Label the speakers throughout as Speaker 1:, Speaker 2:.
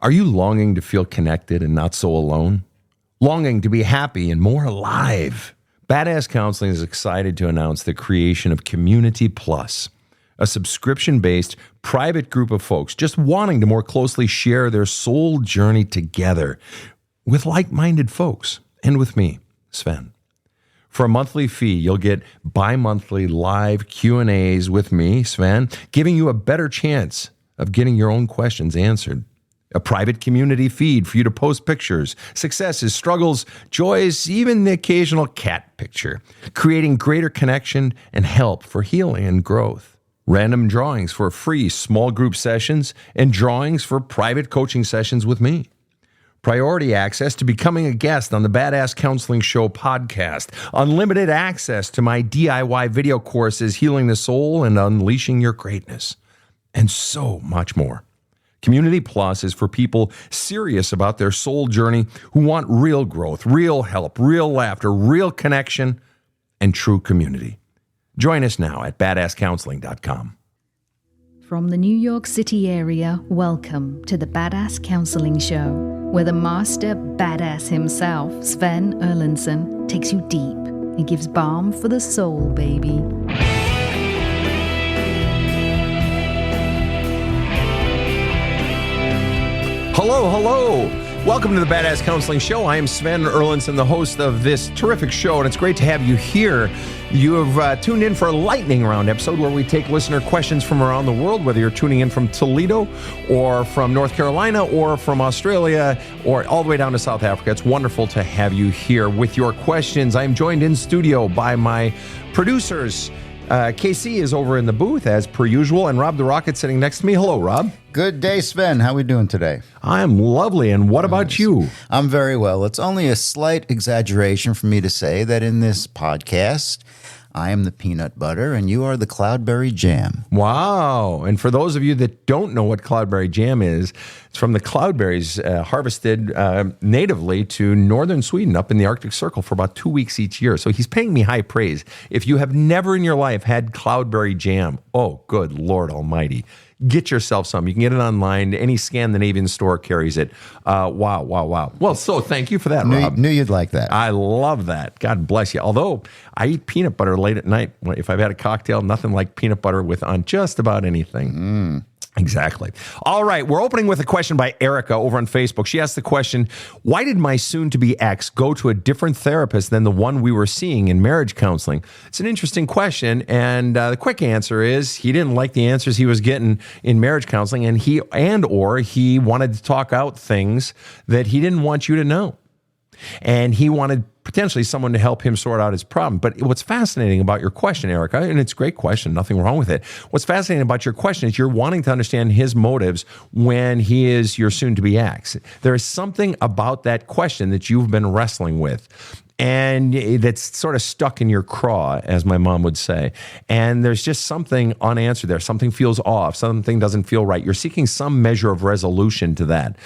Speaker 1: Are you longing to feel connected and not so alone? Longing to be happy and more alive? Badass Counseling is excited to announce the creation of Community Plus, a subscription-based private group of folks just wanting to more closely share their soul journey together with like-minded folks and with me, Sven. For a monthly fee, you'll get bi-monthly live Q&As with me, Sven, giving you a better chance of getting your own questions answered. A private community feed for you to post pictures, successes, struggles, joys, even the occasional cat picture, creating greater connection and help for healing and growth. Random drawings for free small group sessions and drawings for private coaching sessions with me. Priority access to becoming a guest on the Badass Counseling Show podcast. Unlimited access to my DIY video courses, Healing the Soul and Unleashing Your Greatness. And so much more. Community Plus is for people serious about their soul journey who want real growth, real help, real laughter, real connection, and true community. Join us now at badasscounseling.com.
Speaker 2: From the New York City area, welcome to the Badass Counseling Show, where the master badass himself, Sven Erlandson, takes you deep and gives balm for the soul, baby.
Speaker 1: Hello, hello. Welcome to the Badass Counseling Show. I am Sven Erlandson, the host of this terrific show, and it's great to have you here. You have tuned in for a lightning round episode where we take listener questions from around the world, whether you're tuning in from Toledo or from North Carolina or from Australia or all the way down to South Africa. It's wonderful to have you here with your questions. I am joined in studio by my producers. KC is over in the booth as per usual, and Rob the Rocket sitting next to me. Hello, Rob.
Speaker 3: Good day, Sven. How are we doing today?
Speaker 1: I'm lovely, and what about you?
Speaker 3: I'm very well. It's only a slight exaggeration for me to say that in this podcast, I am the peanut butter and you are the cloudberry jam.
Speaker 1: Wow. And for those of you that don't know what cloudberry jam is, it's from the cloudberries harvested natively to northern Sweden up in the Arctic Circle for about 2 weeks each year. So he's paying me high praise. If you have never in your life had cloudberry jam, oh, good Lord Almighty. Get yourself some. You can get it online. Any Scandinavian store carries it. Wow. Well, so thank you for that, Rob.
Speaker 3: Knew you'd like that.
Speaker 1: I love that. God bless you. Although I eat peanut butter late at night. If I've had a cocktail, nothing like peanut butter with on just about anything. Exactly. All right. We're opening with a question by Erica over on Facebook. She asked the question, why did my soon-to-be ex go to a different therapist than the one we were seeing in marriage counseling? It's an interesting question. And the quick answer is he didn't like the answers he was getting in marriage counseling, and he wanted to talk out things that he didn't want you to know. And he wanted potentially someone to help him sort out his problem. But what's fascinating about your question, Erica, and it's a great question, nothing wrong with it. What's fascinating about your question is you're wanting to understand his motives when he is your soon-to-be ex. There is something about that question that you've been wrestling with, and that's sort of stuck in your craw, as my mom would say. And there's just something unanswered there. Something feels off. Something doesn't feel right. You're seeking some measure of resolution to that.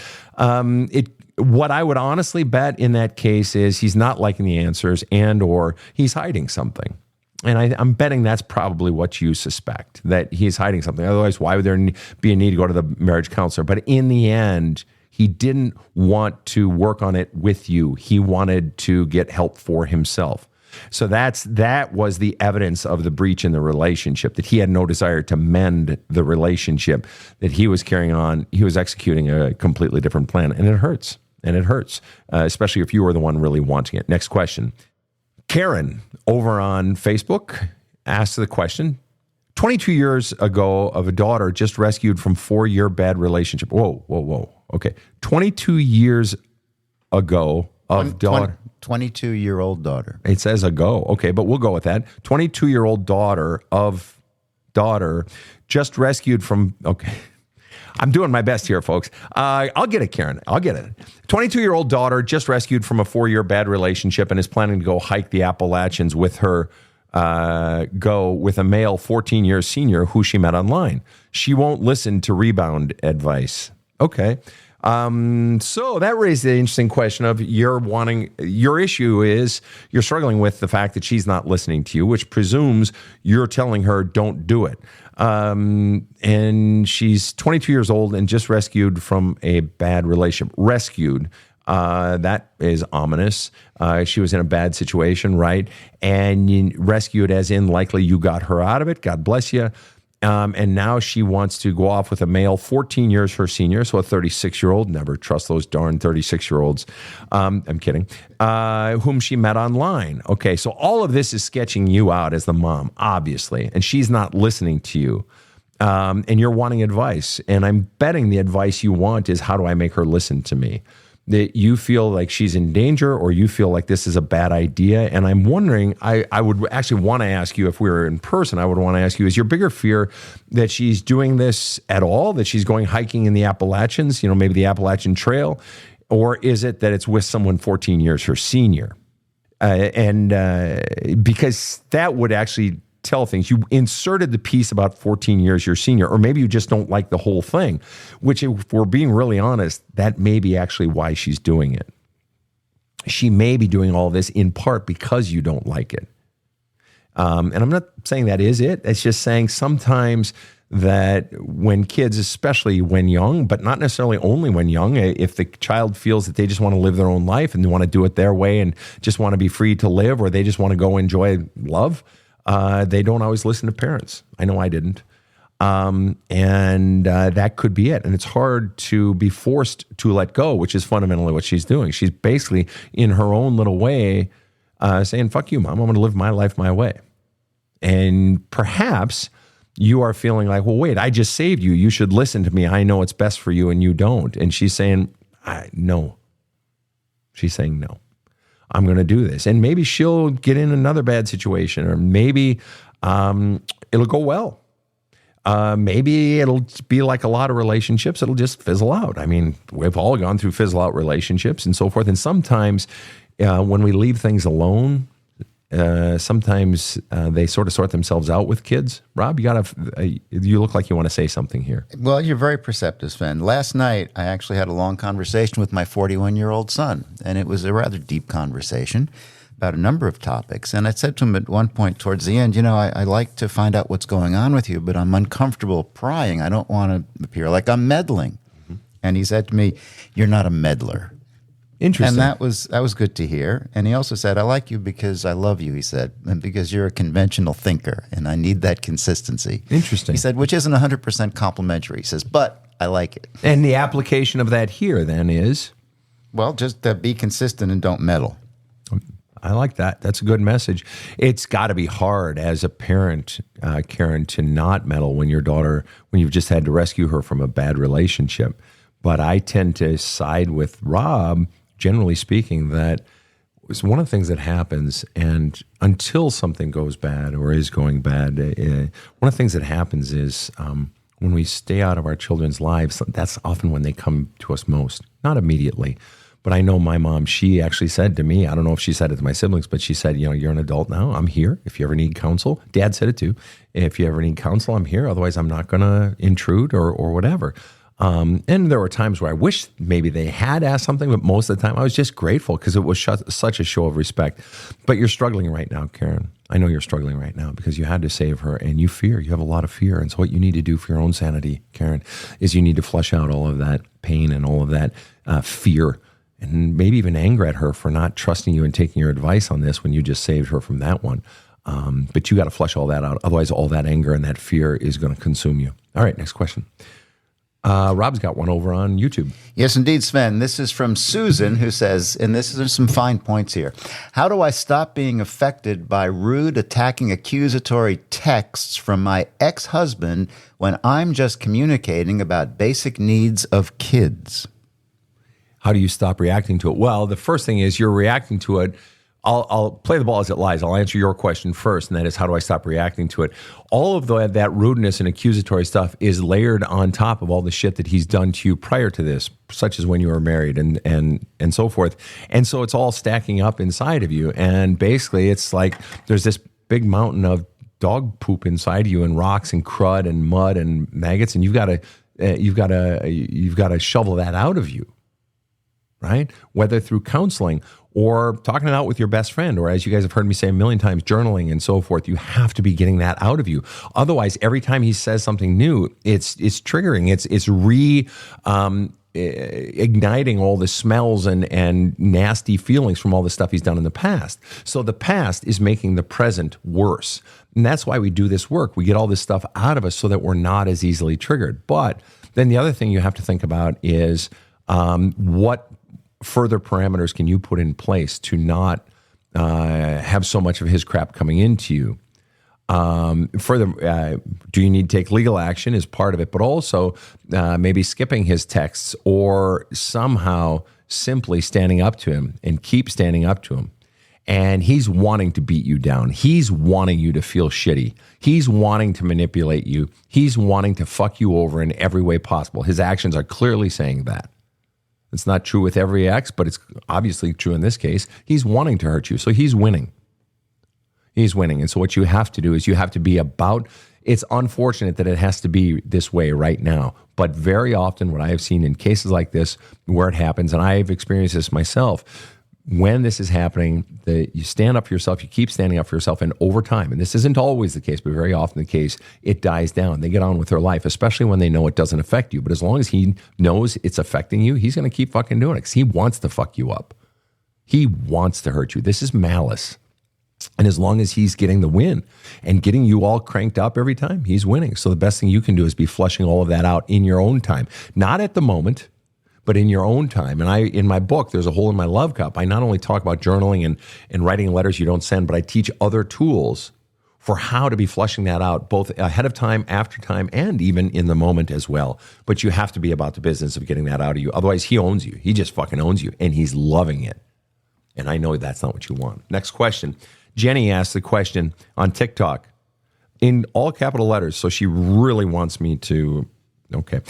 Speaker 1: What I would honestly bet in that case is he's not liking the answers and or he's hiding something. And I'm betting that's probably what you suspect, that he's hiding something. Otherwise, why would there be a need to go to the marriage counselor? But in the end, he didn't want to work on it with you. He wanted to get help for himself. So that was the evidence of the breach in the relationship, that he had no desire to mend the relationship that he was carrying on. He was executing a completely different plan, and it hurts. And it hurts, especially if you were the one really wanting it. Next question. Karen over on Facebook asked the question, 22 years ago of a daughter just rescued from 4-year bad relationship. Whoa. Okay. 22 years ago of daughter.
Speaker 3: 22-year-old daughter.
Speaker 1: It says ago. Okay, but we'll go with that. 22-year-old daughter just rescued from, okay. I'm doing my best here, folks. I'll get it, Karen. I'll get it. 22-year-old daughter just rescued from a 4-year bad relationship and is planning to go hike the Appalachians with her, with a male 14 years senior who she met online. She won't listen to rebound advice. Okay. So that raised the interesting question of your issue is you're struggling with the fact that she's not listening to you, which presumes you're telling her don't do it. And she's 22 years old and just rescued from a bad relationship. Rescued. That is ominous. She was in a bad situation, right? And you rescued as in likely you got her out of it. God bless you. And now she wants to go off with a male 14 years her senior, so a 36-year-old. Never trust those darn 36-year-olds. I'm kidding. Whom she met online. Okay, so all of this is sketching you out as the mom, obviously, and she's not listening to you. And you're wanting advice. And I'm betting the advice you want is, how do I make her listen to me? That you feel like she's in danger, or you feel like this is a bad idea. And I'm wondering, I would actually want to ask you, if we were in person, I would want to ask you, is your bigger fear that she's doing this at all, that she's going hiking in the Appalachians, maybe the Appalachian Trail, or is it that it's with someone 14 years her senior? Because that would actually tell things. You inserted the piece about 14 years your senior, or maybe you just don't like the whole thing, which, if we're being really honest, that may be actually why she's doing it. She may be doing all this in part because you don't like it. And I'm not saying that is it. It's just saying sometimes that when kids, especially when young, but not necessarily only when young, if the child feels that they just want to live their own life and they want to do it their way and just want to be free to live, or they just want to go enjoy love, they don't always listen to parents. I know I didn't. And that could be it. And it's hard to be forced to let go, which is fundamentally what she's doing. She's basically, in her own little way, saying, fuck you, Mom, I'm going to live my life my way. And perhaps you are feeling like, well, wait, I just saved you. You should listen to me. I know it's best for you, and you don't. And she's saying, no. She's saying no. I'm going to do this. And maybe she'll get in another bad situation, or maybe it'll go well. Maybe it'll be like a lot of relationships. It'll just fizzle out. I mean, we've all gone through fizzle out relationships and so forth. And sometimes when we leave things alone, sometimes they sort of sort themselves out with kids. Rob, you look like you want to say something here.
Speaker 3: Well, you're very perceptive, Sven. Last night, I actually had a long conversation with my 41-year-old son, and it was a rather deep conversation about a number of topics. And I said to him at one point towards the end, I like to find out what's going on with you, but I'm uncomfortable prying. I don't want to appear like I'm meddling. Mm-hmm. And he said to me, you're not a meddler.
Speaker 1: Interesting.
Speaker 3: And that was good to hear. And he also said, I like you because I love you, he said, and because you're a conventional thinker, and I need that consistency.
Speaker 1: Interesting.
Speaker 3: He said, which isn't 100% complimentary. He says, but I like it.
Speaker 1: And the application of that here then is?
Speaker 3: Well, just be consistent and don't meddle.
Speaker 1: I like that. That's a good message. It's got to be hard as a parent, Karen, to not meddle when you've just had to rescue her from a bad relationship. But I tend to side with Rob, generally speaking, that it's one of the things that happens, and until something goes bad or is going bad, one of the things that happens is when we stay out of our children's lives, that's often when they come to us most. Not immediately. But I know my mom, she actually said to me, I don't know if she said it to my siblings, but she said, you're an adult now. I'm here. If you ever need counsel. Dad said it too. If you ever need counsel, I'm here. Otherwise, I'm not going to intrude or whatever. And there were times where I wish maybe they had asked something, but most of the time I was just grateful because it was such a show of respect. But you're struggling right now, Karen. I know you're struggling right now because you had to save her, and you have a lot of fear. And so what you need to do for your own sanity, Karen, is you need to flush out all of that pain and all of that fear, and maybe even anger at her for not trusting you and taking your advice on this when you just saved her from that one. But you got to flush all that out. Otherwise, all that anger and that fear is going to consume you. All right, next question. Rob's got one over on YouTube.
Speaker 3: Yes, indeed, Sven. This is from Susan, who says, and this is some fine points here. How do I stop being affected by rude, attacking, accusatory texts from my ex-husband when I'm just communicating about basic needs of kids?
Speaker 1: How do you stop reacting to it? Well, the first thing is you're reacting to it. I'll play the ball as it lies. I'll answer your question first, and that is, how do I stop reacting to it? All of that rudeness and accusatory stuff is layered on top of all the shit that he's done to you prior to this, such as when you were married and so forth. And so it's all stacking up inside of you. And basically it's like there's this big mountain of dog poop inside you, and rocks and crud and mud and maggots, and you've got to you've got to shovel that out of you, right? Whether through counseling or talking it out with your best friend, or as you guys have heard me say a million times, journaling and so forth. You have to be getting that out of you. Otherwise, every time he says something new, it's triggering. It's igniting all the smells and nasty feelings from all the stuff he's done in the past. So the past is making the present worse. And that's why we do this work. We get all this stuff out of us so that we're not as easily triggered. But then the other thing you have to think about is what further parameters can you put in place to not have so much of his crap coming into you? Further, do you need to take legal action is part of it, but also maybe skipping his texts or somehow simply standing up to him and keep standing up to him. And he's wanting to beat you down. He's wanting you to feel shitty. He's wanting to manipulate you. He's wanting to fuck you over in every way possible. His actions are clearly saying that. It's not true with every ex, but it's obviously true in this case. He's wanting to hurt you, so he's winning. He's winning. And so what you have to do is you have to be about, it's unfortunate that it has to be this way right now, but very often what I have seen in cases like this where it happens, and I've experienced this myself, when this is happening, you stand up for yourself, you keep standing up for yourself, and over time, and this isn't always the case, but very often the case, it dies down. They get on with their life, especially when they know it doesn't affect you. But as long as he knows it's affecting you, he's going to keep fucking doing it because he wants to fuck you up. He wants to hurt you. This is malice. And as long as he's getting the win and getting you all cranked up every time, he's winning. So the best thing you can do is be flushing all of that out in your own time. Not at the moment, but in your own time. And in my book, There's a Hole in My Love Cup, I not only talk about journaling and writing letters you don't send, but I teach other tools for how to be flushing that out, both ahead of time, after time, and even in the moment as well. But you have to be about the business of getting that out of you. Otherwise, he owns you. He just fucking owns you, and he's loving it. And I know that's not what you want. Next question. Jenny asked the question on TikTok in all capital letters. So she really wants me to, okay.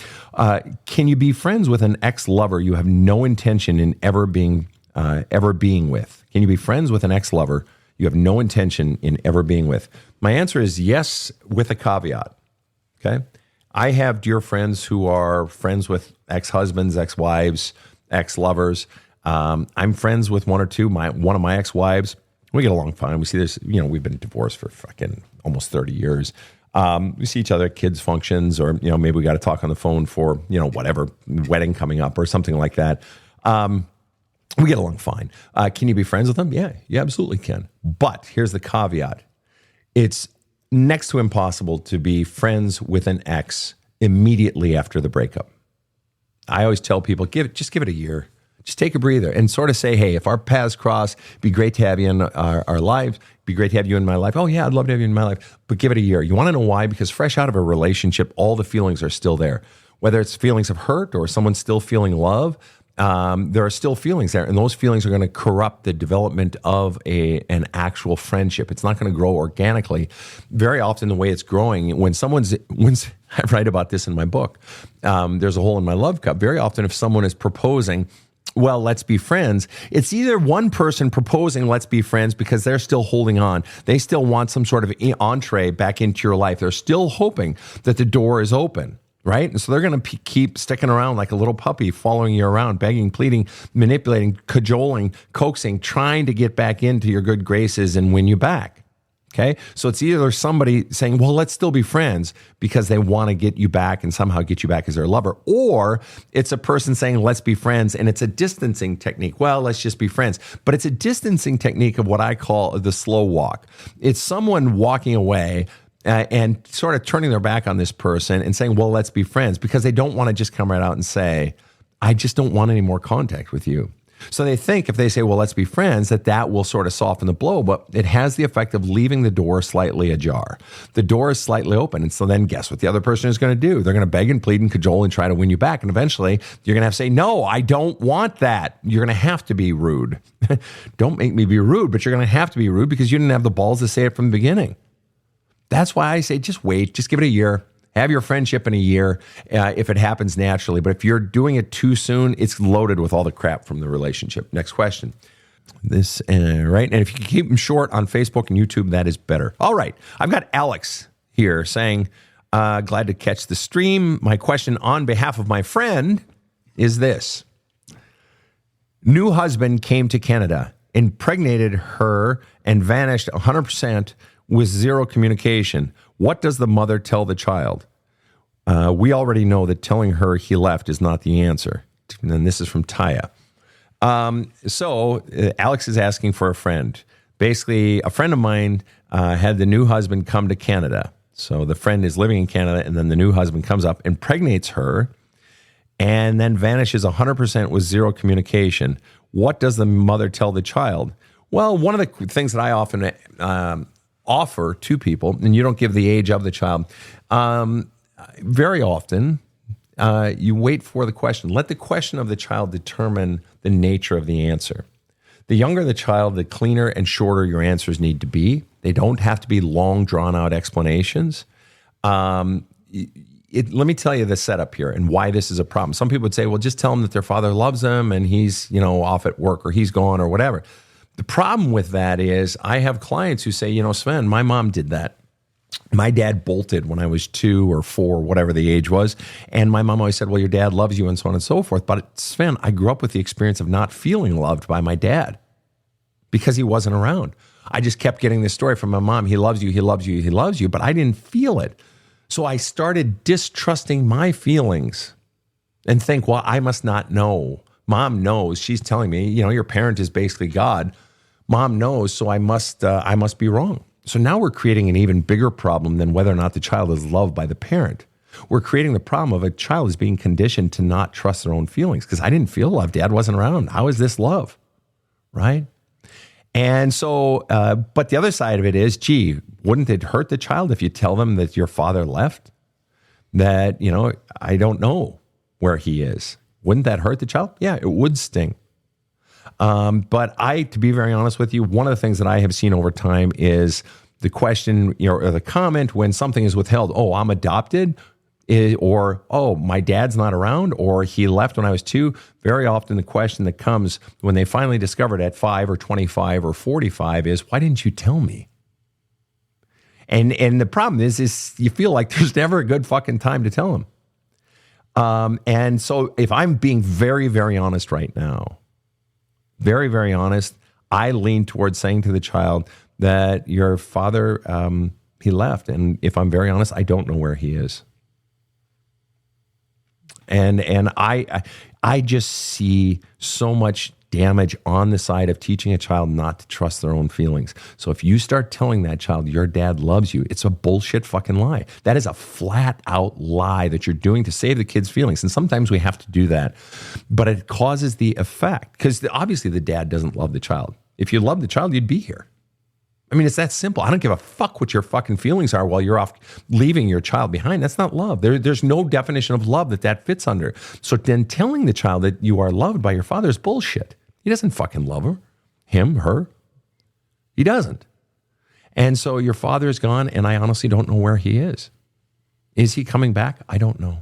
Speaker 1: Can you be friends with an ex-lover you have no intention in ever being with? Can you be friends with an ex-lover you have no intention in ever being with? My answer is yes, with a caveat. Okay. I have dear friends who are friends with ex-husbands, ex-wives, ex-lovers. I'm friends with one or two. One of my ex-wives, we get along fine. We see this, we've been divorced for fucking almost 30 years. We see each other at kids' functions, or, maybe we got to talk on the phone for, whatever, wedding coming up or something like that. We get along fine. Can you be friends with them? Yeah, you absolutely can. But here's the caveat. It's next to impossible to be friends with an ex immediately after the breakup. I always tell people, just give it a year. Just take a breather and sort of say, hey, if our paths cross, be great to have you in our lives. Be great to have you in my life. Oh, yeah, I'd love to have you in my life. But give it a year. You want to know why? Because fresh out of a relationship, all the feelings are still there. Whether it's feelings of hurt or someone's still feeling love, there are still feelings there. And those feelings are going to corrupt the development of an actual friendship. It's not going to grow organically. Very often the way it's growing, when I write about this in my book, There's a Hole in My Love Cup. Very often if someone is proposing, well, let's be friends, it's either one person proposing let's be friends because they're still holding on. They still want some sort of entree back into your life. They're still hoping that the door is open, right? And so they're going to keep sticking around like a little puppy, following you around, begging, pleading, manipulating, cajoling, coaxing, trying to get back into your good graces and win you back. Okay, so it's either somebody saying, well, let's still be friends because they want to get you back and somehow get you back as their lover, or it's a person saying, let's be friends, and it's a distancing technique. Well, let's just be friends. But it's a distancing technique of what I call the slow walk. It's someone walking away and sort of turning their back on this person and saying, well, let's be friends, because they don't want to just come right out and say, I just don't want any more contact with you. So they think if they say, well, let's be friends, that will sort of soften the blow, but it has the effect of leaving the door slightly ajar. The door is slightly open. And so then guess what the other person is going to do? They're going to beg and plead and cajole and try to win you back. And eventually you're going to have to say, no, I don't want that. You're going to have to be rude. Don't make me be rude, but you're going to have to be rude because you didn't have the balls to say it from the beginning. That's why I say, just wait, just give it a year. Have your friendship in a year if it happens naturally. But if you're doing it too soon, it's loaded with all the crap from the relationship. Next question. Right? And if you can keep them short on Facebook and YouTube, that is better. All right. I've got Alex here saying, Glad to catch the stream. My question on behalf of my friend is this. New husband came to Canada, impregnated her, and vanished 100% with zero communication. What does the mother tell the child? We already know that telling her he left is not the answer. And this is from Taya. So Alex is asking for a friend. Basically, a friend of mine had the new husband come to Canada. So the friend is living in Canada, and then the new husband comes up, impregnates her, and then vanishes 100% with zero communication. What does the mother tell the child? Well, one of the things that I often offer to people, and you don't give the age of the child, very often you wait for the question. Let the question of the child determine the nature of the answer. The younger the child, the cleaner and shorter your answers need to be. They don't have to be long, drawn-out explanations. Let me tell you the setup here and why this is a problem. Some people would say, well, just tell them that their father loves them and he's, off at work or he's gone or whatever. The problem with that is I have clients who say, Sven, my mom did that. My dad bolted when I was 2 or 4, whatever the age was. And my mom always said, well, your dad loves you and so on and so forth. But Sven, I grew up with the experience of not feeling loved by my dad because he wasn't around. I just kept getting this story from my mom. He loves you, he loves you, he loves you. But I didn't feel it. So I started distrusting my feelings and think, well, I must not know. Mom knows. She's telling me, your parent is basically God. Mom knows, so I must be wrong. So now we're creating an even bigger problem than whether or not the child is loved by the parent. We're creating the problem of a child is being conditioned to not trust their own feelings because I didn't feel love. Dad wasn't around. How is this love? Right? And so, but the other side of it is, gee, wouldn't it hurt the child if you tell them that your father left? That, I don't know where he is. Wouldn't that hurt the child? Yeah, it would sting. But to be very honest with you, one of the things that I have seen over time is the question, or the comment when something is withheld. Oh, I'm adopted, or oh, my dad's not around, or he left when I was 2. Very often, the question that comes when they finally discover it at 5 or 25 or 45 is, why didn't you tell me? And the problem is you feel like there's never a good fucking time to tell them. And so, if I'm being very, very honest right now. Very, very honest, I lean towards saying to the child that your father, he left. And if I'm very honest, I don't know where he is. And I just see so much damage on the side of teaching a child not to trust their own feelings. So if you start telling that child your dad loves you, it's a bullshit fucking lie. That is a flat out lie that you're doing to save the kid's feelings. And sometimes we have to do that, but it causes the effect because obviously the dad doesn't love the child. If you love the child, you'd be here. I mean, it's that simple. I don't give a fuck what your fucking feelings are while you're off leaving your child behind. That's not love. There's no definition of love that fits under. So then telling the child that you are loved by your father is bullshit. He doesn't fucking love her. He doesn't. And so your father is gone, and I honestly don't know where he is. Is he coming back? I don't know.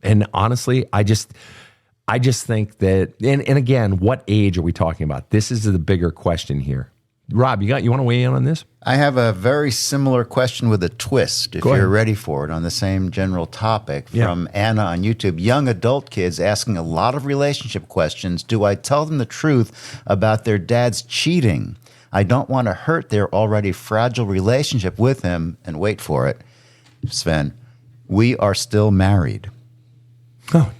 Speaker 1: And honestly, I just think that, and again, what age are we talking about? This is the bigger question here. Rob, you want to weigh in on this?
Speaker 3: I have a very similar question with a twist, if
Speaker 1: Go ahead.
Speaker 3: you're ready for it, on the same general topic from Anna on YouTube. Young adult kids asking a lot of relationship questions. Do I tell them the truth about their dad's cheating? I don't want to hurt their already fragile relationship with him. And wait for it, Sven, we are still married.
Speaker 1: Oh,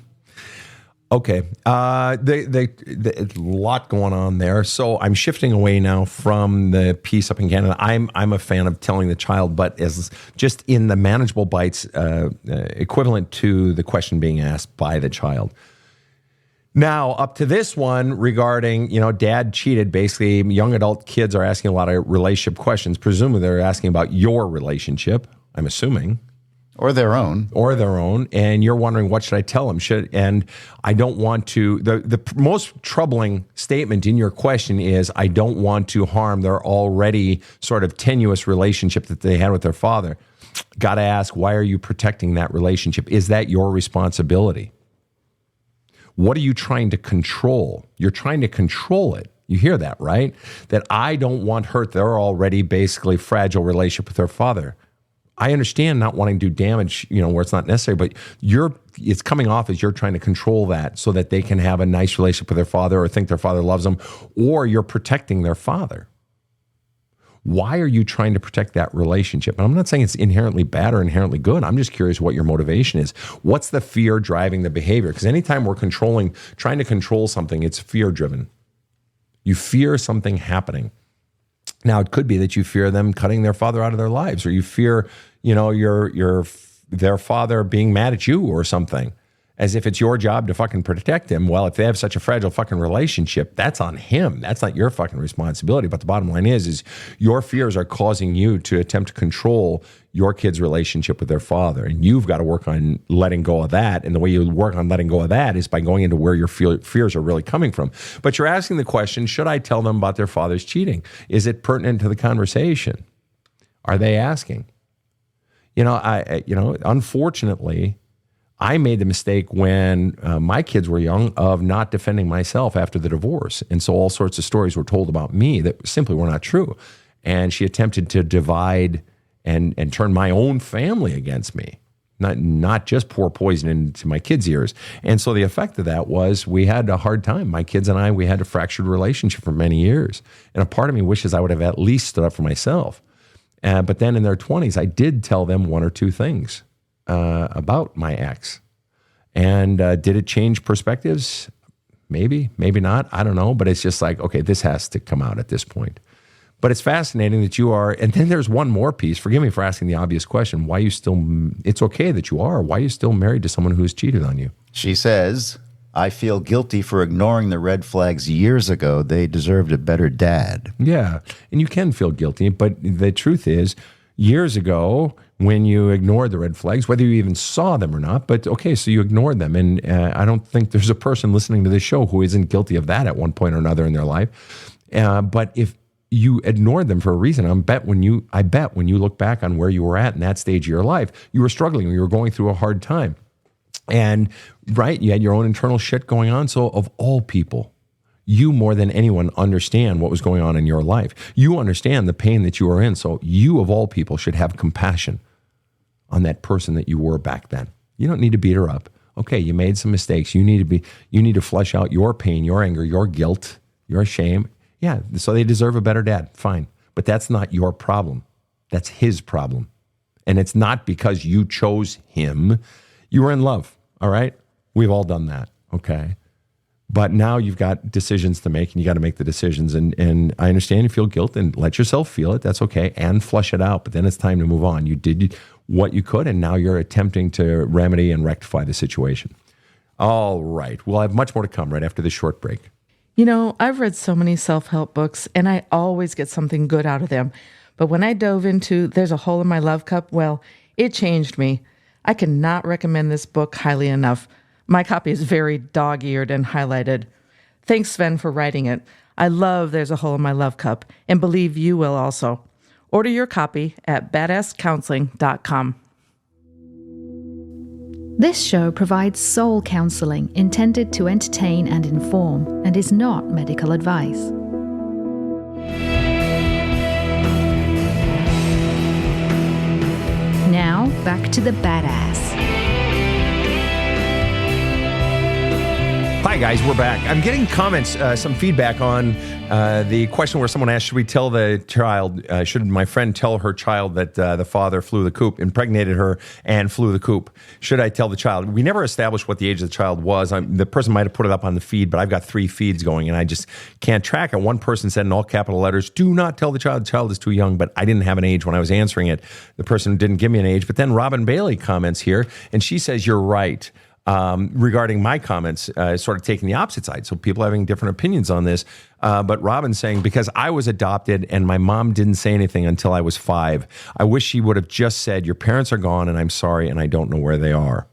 Speaker 1: okay. The lot going on there. So I'm shifting away now from the piece up in Canada. I'm a fan of telling the child, but as just in the manageable bites, equivalent to the question being asked by the child. Now, up to this one regarding, dad cheated. Basically, young adult kids are asking a lot of relationship questions. Presumably, they're asking about your relationship, I'm assuming.
Speaker 3: Or their own.
Speaker 1: And you're wondering, what should I tell them? And I don't want to, the most troubling statement in your question is, I don't want to harm their already sort of tenuous relationship that they had with their father. Got to ask, why are you protecting that relationship? Is that your responsibility? What are you trying to control? You're trying to control it. You hear that, right? That I don't want hurt their already basically fragile relationship with their father. I understand not wanting to do damage, where it's not necessary, but it's coming off as you're trying to control that so that they can have a nice relationship with their father or think their father loves them, or you're protecting their father. Why are you trying to protect that relationship? And I'm not saying it's inherently bad or inherently good. I'm just curious what your motivation is. What's the fear driving the behavior? Because anytime we're trying to control something, it's fear driven. You fear something happening. Now, it could be that you fear them cutting their father out of their lives, or you fear, their father being mad at you or something, as if it's your job to fucking protect him. Well, if they have such a fragile fucking relationship, that's on him. That's not your fucking responsibility. But the bottom line is your fears are causing you to attempt to control your kid's relationship with their father. And you've got to work on letting go of that. And the way you work on letting go of that is by going into where your fears are really coming from. But you're asking the question, should I tell them about their father's cheating? Is it pertinent to the conversation? Are they asking? Unfortunately, I made the mistake when my kids were young of not defending myself after the divorce. And so all sorts of stories were told about me that simply were not true. And she attempted to divide and turn my own family against me, not just pour poison into my kids' ears. And so the effect of that was we had a hard time. My kids and I, we had a fractured relationship for many years. And a part of me wishes I would have at least stood up for myself. But then in their 20s, I did tell them one or two things about my ex. And did it change perspectives? Maybe, maybe not. I don't know. But it's just like, okay, this has to come out at this point. But it's fascinating that you are, and then there's one more piece. Forgive me for asking the obvious question. Why you still, it's okay that you are. Why are you still married to someone who's cheated on you?
Speaker 3: She says, I feel guilty for ignoring the red flags years ago. They deserved a better dad.
Speaker 1: Yeah, and you can feel guilty, but the truth is, years ago, when you ignored the red flags, whether you even saw them or not, but okay, so you ignored them. And I don't think there's a person listening to this show who isn't guilty of that at one point or another in their life. But if you ignored them for a reason, I bet when you look back on where you were at in that stage of your life, you were struggling, you were going through a hard time. And right, you had your own internal shit going on. So of all people, you more than anyone understand what was going on in your life. You understand the pain that you were in. So you of all people should have compassion on that person that you were back then. You don't need to beat her up. Okay, you made some mistakes. You need to flesh out your pain, your anger, your guilt, your shame. Yeah, so they deserve a better dad. Fine. But that's not your problem. That's his problem. And it's not because you chose him. You were in love, all right? We've all done that, okay? But now you've got decisions to make, and you got to make the decisions. And I understand you feel guilt, and let yourself feel it. That's okay. And flush it out. But then it's time to move on. You did what you could, and now you're attempting to remedy and rectify the situation. All right. We'll have much more to come right after this short break.
Speaker 4: I've read so many self-help books, and I always get something good out of them. But when I dove into There's a Hole in My Love Cup, well, it changed me. I cannot recommend this book highly enough. My copy is very dog-eared and highlighted. Thanks, Sven, for writing it. I love There's a Hole in My Love Cup, and believe you will also. Order your copy at badasscounseling.com.
Speaker 2: This show provides soul counseling intended to entertain and inform, and is not medical advice. Now, back to the badass.
Speaker 1: Hi, guys. We're back. I'm getting comments, some feedback on the question where someone asked, should we tell the child, should my friend tell her child that the father flew the coop, impregnated her and flew the coop? Should I tell the child? We never established what the age of the child was. The person might have put it up on the feed, but I've got 3 feeds going, and I just can't track it. One person said in all capital letters, do not tell the child is too young, but I didn't have an age when I was answering it. The person didn't give me an age. But then Robin Bailey comments here, and she says, you're right. Regarding my comments, sort of taking the opposite side. So people having different opinions on this. But Robin's saying, because I was adopted and my mom didn't say anything until I was 5, I wish she would have just said, your parents are gone and I'm sorry and I don't know where they are.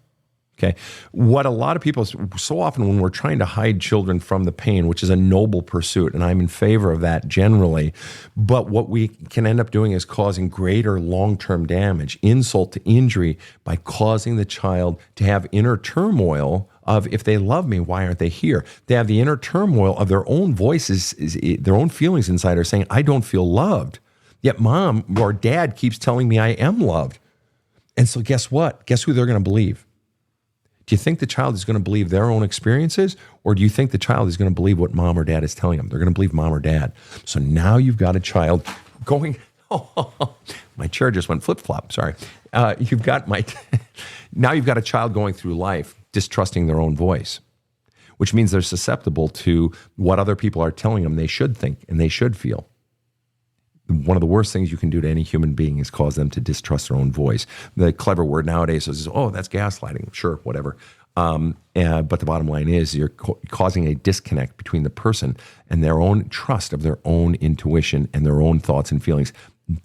Speaker 1: Okay. What a lot of people, so often when we're trying to hide children from the pain, which is a noble pursuit, and I'm in favor of that generally, but what we can end up doing is causing greater long-term damage, insult to injury, by causing the child to have inner turmoil of, if they love me, why aren't they here? They have the inner turmoil of their own voices, their own feelings inside are saying, I don't feel loved. Yet mom or dad keeps telling me I am loved. And so guess what? Guess who they're going to believe? Do you think the child is going to believe their own experiences, or do you think the child is going to believe what mom or dad is telling them? They're going to believe mom or dad. So now you've got a child going, my chair just went flip-flop, sorry. Now you've got a child going through life distrusting their own voice, which means they're susceptible to what other people are telling them they should think and they should feel. One of the worst things you can do to any human being is cause them to distrust their own voice. The clever word nowadays is, oh, that's gaslighting. Sure, whatever. But the bottom line is you're causing a disconnect between the person and their own trust of their own intuition and their own thoughts and feelings.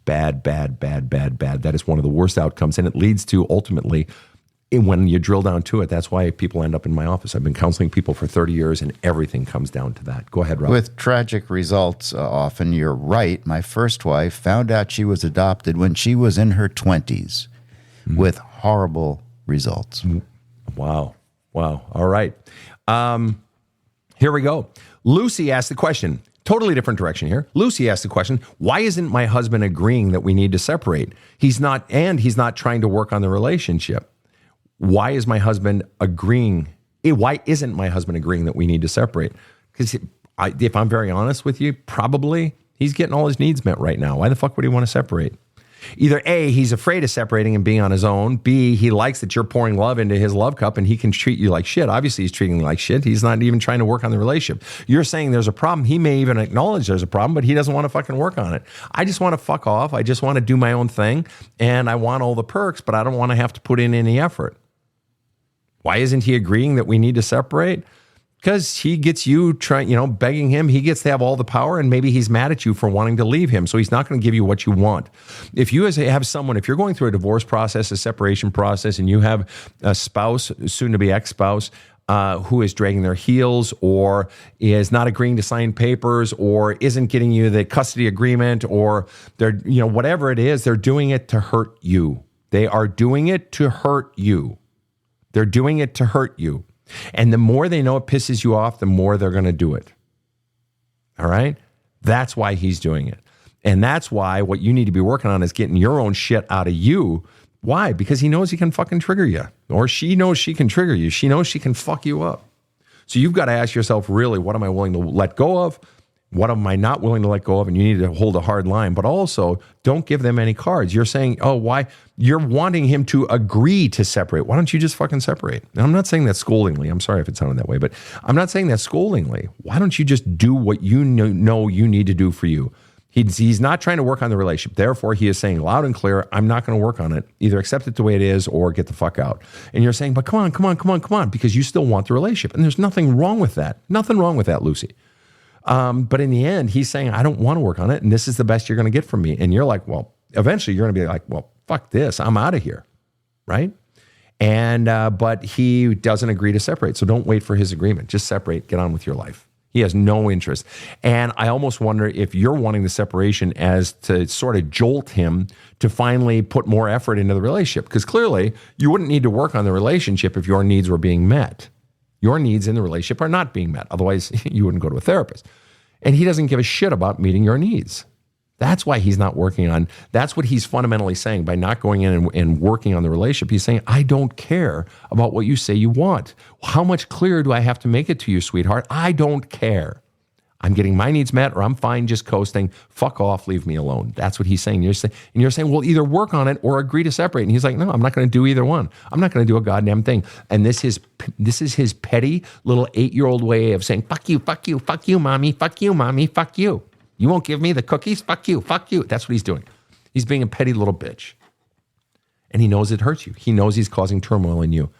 Speaker 1: Bad, bad, bad, bad, bad. That is one of the worst outcomes. And it leads to ultimately, when you drill down to it, that's why people end up in my office. I've been counseling people for 30 years, and everything comes down to that. Go ahead, Rob.
Speaker 3: With tragic results, often. You're right. My first wife found out she was adopted when she was in her 20s with horrible results.
Speaker 1: Wow. All right. Here we go. Lucy asked the question. Totally different direction here. Lucy asked the question, why isn't my husband agreeing that we need to separate? He's not trying to work on the relationship. Why is my husband agreeing? Why isn't my husband agreeing that we need to separate? Because if I'm very honest with you, probably he's getting all his needs met right now. Why the fuck would he want to separate? Either A, he's afraid of separating and being on his own. B, he likes that you're pouring love into his love cup and he can treat you like shit. Obviously, he's treating you like shit. He's not even trying to work on the relationship. You're saying there's a problem. He may even acknowledge there's a problem, but he doesn't want to fucking work on it. I just want to fuck off. I just want to do my own thing. And I want all the perks, but I don't want to have to put in any effort. Why isn't he agreeing that we need to separate? Because he gets you begging him. He gets to have all the power, and maybe he's mad at you for wanting to leave him. So he's not going to give you what you want. If you have someone, if you're going through a divorce process, a separation process, and you have a spouse, soon to be ex-spouse, who is dragging their heels or is not agreeing to sign papers or isn't getting you the custody agreement, or they're, whatever it is, they're doing it to hurt you. They are doing it to hurt you. They're doing it to hurt you. And the more they know it pisses you off, the more they're going to do it. All right? That's why he's doing it. And that's why what you need to be working on is getting your own shit out of you. Why? Because he knows he can fucking trigger you. Or she knows she can trigger you. She knows she can fuck you up. So you've got to ask yourself, really, what am I willing to let go of? What am I not willing to let go of? And you need to hold a hard line. But also, don't give them any cards. You're saying, oh, why? You're wanting him to agree to separate. Why don't you just fucking separate? And I'm not saying that scoldingly. I'm sorry if it sounded that way, but I'm not saying that scoldingly. Why don't you just do what you know you need to do for you? He's not trying to work on the relationship. Therefore, he is saying loud and clear, I'm not going to work on it. Either accept it the way it is or get the fuck out. And you're saying, but come on, because you still want the relationship. And there's nothing wrong with that. Nothing wrong with that, Lucy. But in the end, he's saying, I don't want to work on it, and this is the best you're going to get from me. And you're like, well, eventually you're going to be like, well, fuck this. I'm out of here, right? And but he doesn't agree to separate, so don't wait for his agreement. Just separate, get on with your life. He has no interest. And I almost wonder if you're wanting the separation as to sort of jolt him to finally put more effort into the relationship, because clearly you wouldn't need to work on the relationship if your needs were being met. Your needs in the relationship are not being met. Otherwise, you wouldn't go to a therapist. And he doesn't give a shit about meeting your needs. That's why he's not working on, that's what he's fundamentally saying by not going in and working on the relationship. He's saying, I don't care about what you say you want. How much clearer do I have to make it to you, sweetheart? I don't care. I'm getting my needs met, or I'm fine just coasting. Fuck off, leave me alone. That's what he's saying. You're saying, well, either work on it or agree to separate. And he's like, no, I'm not going to do either one. I'm not going to do a goddamn thing. And this is his petty little 8-year-old way of saying, fuck you, fuck you, fuck you, mommy, fuck you, mommy, fuck you. You won't give me the cookies? Fuck you, fuck you. That's what he's doing. He's being a petty little bitch. And he knows it hurts you. He knows he's causing turmoil in you.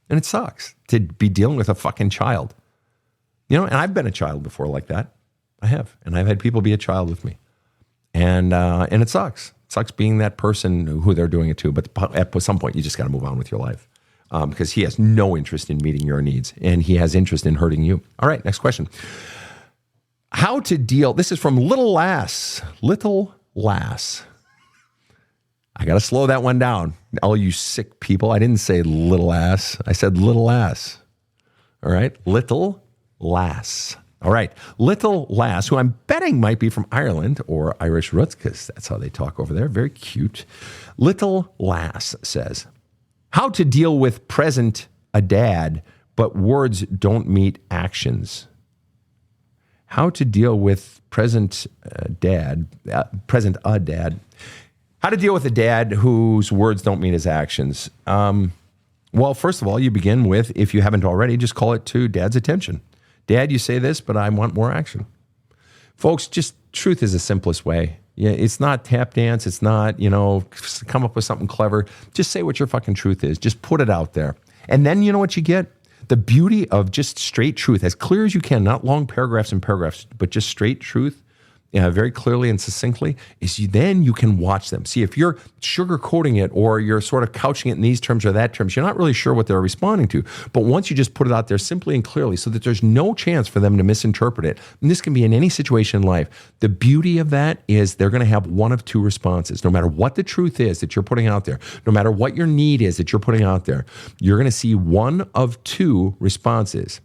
Speaker 1: And it sucks to be dealing with a fucking child. And I've been a child before like that. I have. And I've had people be a child with me. And it sucks. It sucks being that person who they're doing it to. But at some point, you just got to move on with your life. Because he has no interest in meeting your needs. And he has interest in hurting you. All right, next question. How to deal, this is from Little Lass. Little Lass. I got to slow that one down. All you sick people. I didn't say little ass. I said little ass. All right? Little Lass. All right. Little Lass, who I'm betting might be from Ireland or Irish roots, because that's how they talk over there. Very cute. Little Lass says, how to deal with present a dad, but words don't meet actions. How to deal with present a dad. How to deal with a dad whose words don't meet his actions. Well, first of all, you begin with, if you haven't already, just call it to dad's attention. Dad, you say this, but I want more action. Folks, just truth is the simplest way. Yeah, it's not tap dance. It's not, come up with something clever. Just say what your fucking truth is. Just put it out there. And then you know what you get? The beauty of just straight truth, as clear as you can, not long paragraphs and paragraphs, but just straight truth, very clearly and succinctly, is then you can watch them. See, if you're sugarcoating it or you're sort of couching it in these terms or that terms, you're not really sure what they're responding to. But once you just put it out there simply and clearly so that there's no chance for them to misinterpret it, and this can be in any situation in life, the beauty of that is they're going to have one of two responses. No matter what the truth is that you're putting out there, no matter what your need is that you're putting out there, you're going to see one of two responses.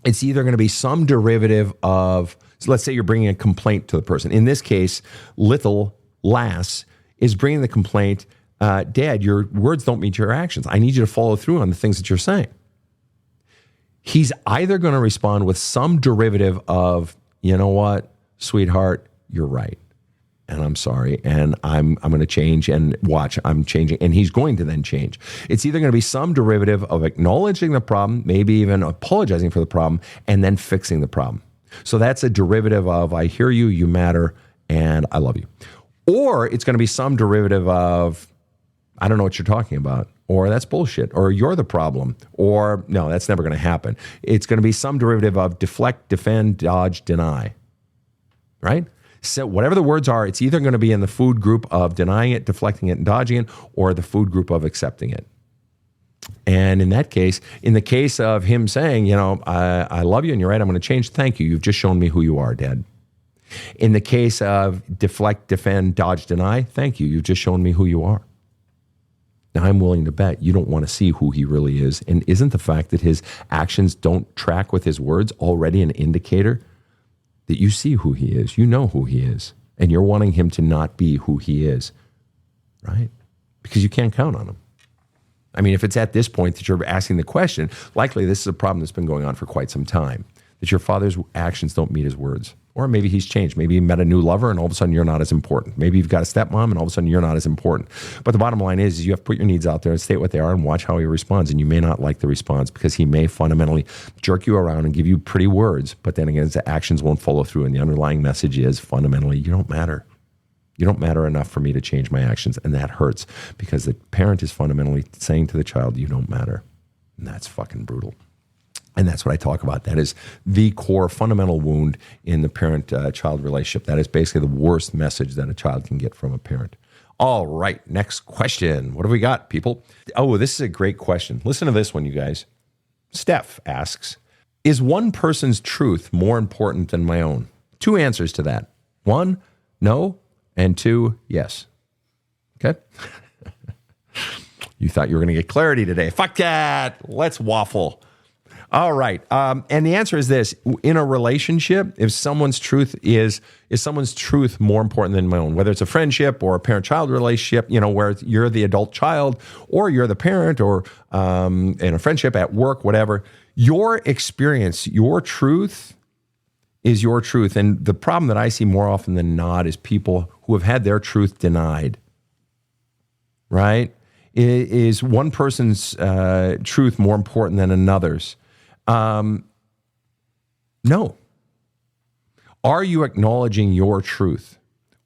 Speaker 1: It's either going to be some derivative of, so let's say you're bringing a complaint to the person. In this case, Little Lass is bringing the complaint, Dad, your words don't meet your actions. I need you to follow through on the things that you're saying. He's either going to respond with some derivative of, you know what, sweetheart, you're right. And I'm sorry, and I'm going to change, and watch, I'm changing, and he's going to then change. It's either going to be some derivative of acknowledging the problem, maybe even apologizing for the problem, and then fixing the problem. So that's a derivative of, I hear you, you matter, and I love you. Or it's going to be some derivative of, I don't know what you're talking about, or that's bullshit, or you're the problem, or no, that's never going to happen. It's going to be some derivative of deflect, defend, dodge, deny, right? So whatever the words are, it's either going to be in the food group of denying it, deflecting it, and dodging it, or the food group of accepting it. And in that case, in the case of him saying, I love you and you're right, I'm going to change. Thank you. You've just shown me who you are, Dad. In the case of deflect, defend, dodge, deny, thank you. You've just shown me who you are. Now, I'm willing to bet you don't want to see who he really is. And isn't the fact that his actions don't track with his words already an indicator that you see who he is? You know who he is. And you're wanting him to not be who he is, right? Because you can't count on him. I mean, if it's at this point that you're asking the question, likely this is a problem that's been going on for quite some time, that your father's actions don't meet his words. Or maybe he's changed. Maybe he met a new lover and all of a sudden you're not as important. Maybe you've got a stepmom and all of a sudden you're not as important. But the bottom line is you have to put your needs out there and state what they are and watch how he responds. And you may not like the response because he may fundamentally jerk you around and give you pretty words. But then again, his actions won't follow through. And the underlying message is fundamentally, you don't matter. You don't matter enough for me to change my actions. And that hurts because the parent is fundamentally saying to the child, you don't matter. And that's fucking brutal. And that's what I talk about. That is the core fundamental wound in the parent-child relationship. That is basically the worst message that a child can get from a parent. All right, next question. What have we got, people? Oh, this is a great question. Listen to this one, you guys. Steph asks, is one person's truth more important than my own? Two answers to that. One, no, and two, yes. Okay? You thought you were going to get clarity today. Fuck that. Let's waffle. All right. And the answer is this. In a relationship, if someone's truth is someone's truth more important than my own, whether it's a friendship or a parent-child relationship, where you're the adult child or you're the parent or in a friendship at work, whatever, your experience, your truth is your truth. And the problem that I see more often than not is people who have had their truth denied, right? Is one person's truth more important than another's? No. Are you acknowledging your truth?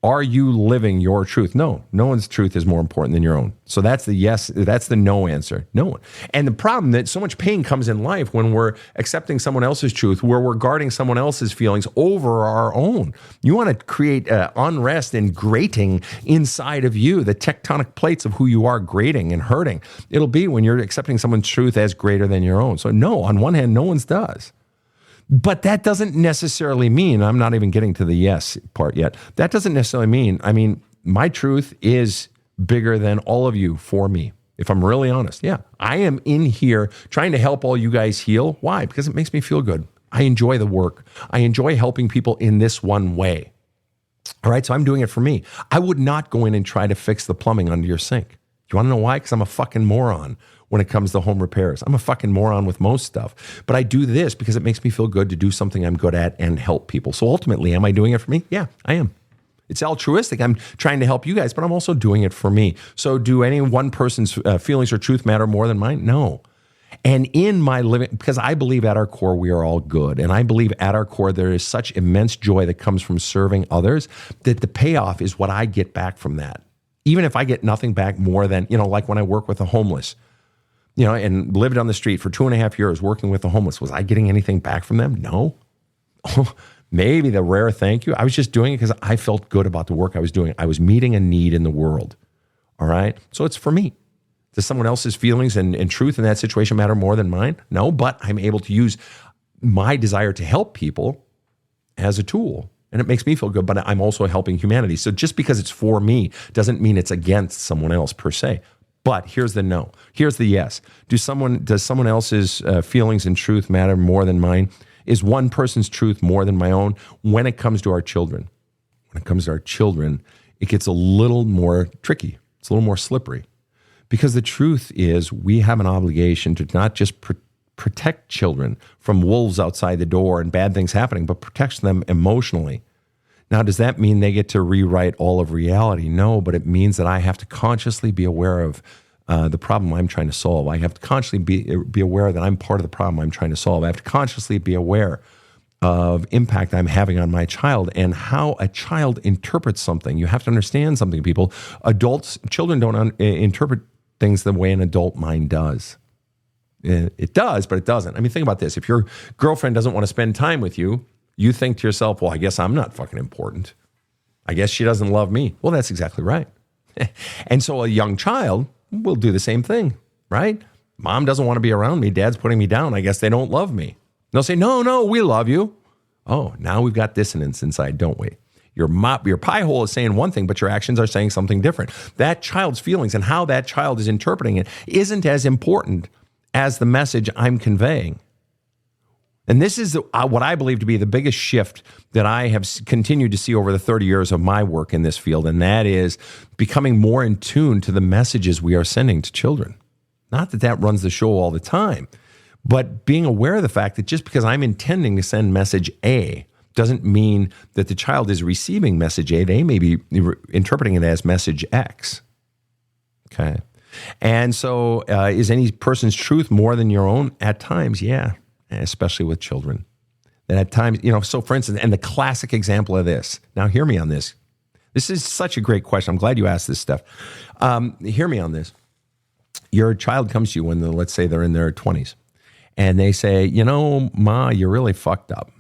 Speaker 1: Are you living your truth? No. No one's truth is more important than your own. So that's the yes, that's the no answer. No one. And the problem that so much pain comes in life when we're accepting someone else's truth, where we're guarding someone else's feelings over our own. You want to create unrest and grating inside of you, the tectonic plates of who you are grating and hurting. It'll be when you're accepting someone's truth as greater than your own. So no, on one hand, no one's does. But that doesn't necessarily mean, I'm not even getting to the yes part yet. That doesn't necessarily mean, my truth is bigger than all of you for me. If I'm really honest, yeah, I am in here trying to help all you guys heal. Why? Because it makes me feel good. I enjoy the work. I enjoy helping people in this one way. All right, so I'm doing it for me. I would not go in and try to fix the plumbing under your sink. Do you want to know why? Because I'm a fucking moron when it comes to home repairs. I'm a fucking moron with most stuff. But I do this because it makes me feel good to do something I'm good at and help people. So ultimately, am I doing it for me? Yeah, I am. It's altruistic. I'm trying to help you guys, but I'm also doing it for me. So do any one person's feelings or truth matter more than mine? No. And in my living, because I believe at our core, we are all good. And I believe at our core, there is such immense joy that comes from serving others that the payoff is what I get back from that. Even if I get nothing back more than, like when I work with the homeless, and lived on the street for 2.5 years working with the homeless, was I getting anything back from them? No. Maybe the rare thank you. I was just doing it because I felt good about the work I was doing. I was meeting a need in the world. All right. So it's for me. Does someone else's feelings and truth in that situation matter more than mine? No, but I'm able to use my desire to help people as a tool. And it makes me feel good, but I'm also helping humanity. So just because it's for me doesn't mean it's against someone else per se. But here's the no. Here's the yes. Does someone else's feelings and truth matter more than mine? Is one person's truth more than my own? When it comes to our children, it gets a little more tricky. It's a little more slippery. Because the truth is, we have an obligation to not just protect children from wolves outside the door and bad things happening, but protect them emotionally. Now, does that mean they get to rewrite all of reality? No, but it means that I have to consciously be aware of the problem I'm trying to solve. I have to consciously be aware that I'm part of the problem I'm trying to solve. I have to consciously be aware of impact I'm having on my child and how a child interprets something. You have to understand something, people. Children don't interpret things the way an adult mind does. It does, but it doesn't. I mean, think about this. If your girlfriend doesn't want to spend time with you, you think to yourself, well, I guess I'm not fucking important. I guess she doesn't love me. Well, that's exactly right. And so a young child will do the same thing, right? Mom doesn't want to be around me. Dad's putting me down. I guess they don't love me. They'll say, no, we love you. Oh, now we've got dissonance inside, don't we? Your pie hole is saying one thing, but your actions are saying something different. That child's feelings and how that child is interpreting it isn't as important as the message I'm conveying. And this is what I believe to be the biggest shift that I have continued to see over the 30 years of my work in this field, and that is becoming more in tune to the messages we are sending to children. Not that runs the show all the time, but being aware of the fact that just because I'm intending to send message A doesn't mean that the child is receiving message A. They may be interpreting it as message X. Okay. And so is any person's truth more than your own? At times, yeah, especially with children. And at times, so for instance, and the classic example of this, now hear me on this. This is such a great question. I'm glad you asked this stuff. Hear me on this. Your child comes to you when, let's say they're in their 20s, and they say, Ma, you're really fucked up.